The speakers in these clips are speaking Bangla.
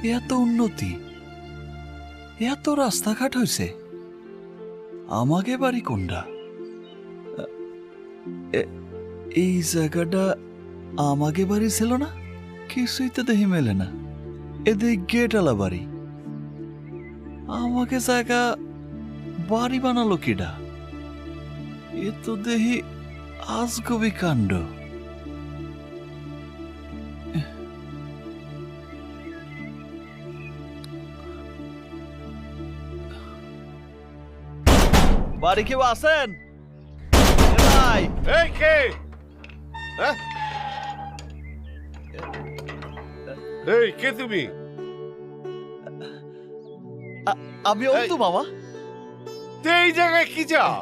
এত উন্নতি, এত রাস্তাঘাট হয়েছে, আমাকে বাড়ি কোনটা? এই জায়গাটা আমাকে বাড়ি ছিল না? কিছুই তো দেখি মেলে না। এদের গেট আলা বাড়ি, আমাকে জায়গা বাড়ি বানালো কিডা? এ তো দেখি আজগবি কাণ্ড। বাড়ি কেউ আছেন? এই কে? হ্যাঁ? এই কে তুমি? আমি অন্তু মামা। এই জায়গায় কি যাও?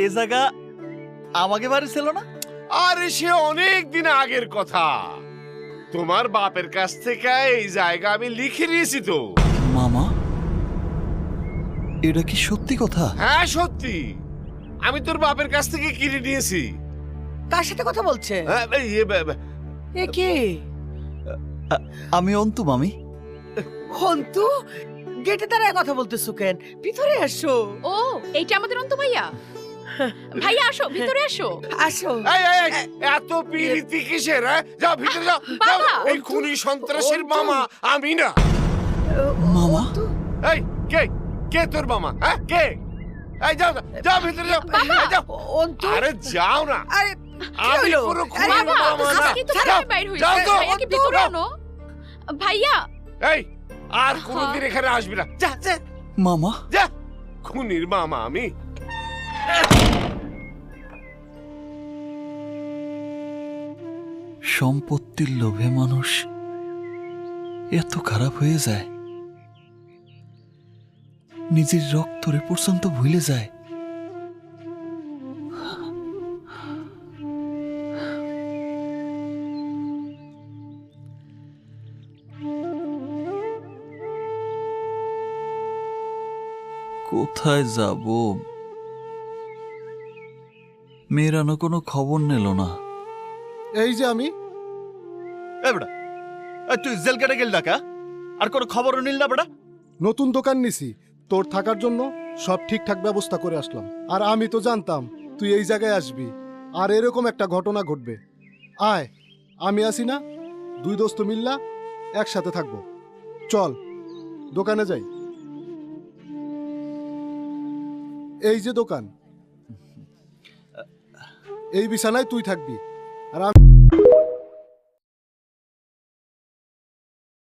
এ জায়গা আমাকে বাড়ি ছিল না? আরে সে অনেক দিন আগের কথা। তোমার বাপের কাছ থেকে এই জায়গা আমি লিখে নিয়েছি তো। মামা, এটা কি সত্যি কথা? হ্যাঁ সত্যি, আমি তোর বাপের কাছ থেকে কিনে নিয়েছি। কার সাথে কথা বলছে? এ কে? আমি অন্তু মামি। হন্তু, গেটে দাঁড়ায় কথা বলতেছো কেন? ভিতরে আসো। ও, এইটা আমাদের অন্তু ভাইয়া। ভাইয়া আসো, ভিতরে আসো। আসো। এত পিরিতি কিসের? যাও ভিতরে যাও। বাবা! এই খুনি সন্ত্রাসীর মামা আমি না। মামা? এই কে? কে তোর মামা? হ্যাঁ কে? এই যাও যাও ভিতরে যাও। এই যাও। অন্তু, আরে যাও না। আরে আমি কোনো খুনির বাবা, মামা না। আজকে তো যাও, ভাইয়া বাইর হইছে। যাও তো। ভাইয়াকে ভিতরে আনো। ভাইয়া, এই আর কোনোদিন এখানে আসবি না। যা যা মামা? যা, খুনির মামা আমি। সম্পত্তির লোভে মানুষ এত খারাপ হয়ে যায়, নিজের রক্তরে পর্যন্ত ভুলে যায়। কোথায় যাব? মেয়েরানো কোনো খবর নিল না। এই যে আমি। তুই জেল কেটে গেল ডাকা, আর কোনো খবরও নিল না বেটা? নতুন দোকান নিছি, তোর থাকার জন্য সব ঠিকঠাক ব্যবস্থা করে আসলাম। আর আমি তো জানতাম তুই এই জায়গায় আসবি, আর এরকম একটা ঘটনা ঘটবে। আয়, আমি আছি না, দুই দোস্ত মিল্লা একসাথে থাকবো। চল দোকানে যাই। এই যে দোকান, এই বিছানায় তুই থাকবি আর আমি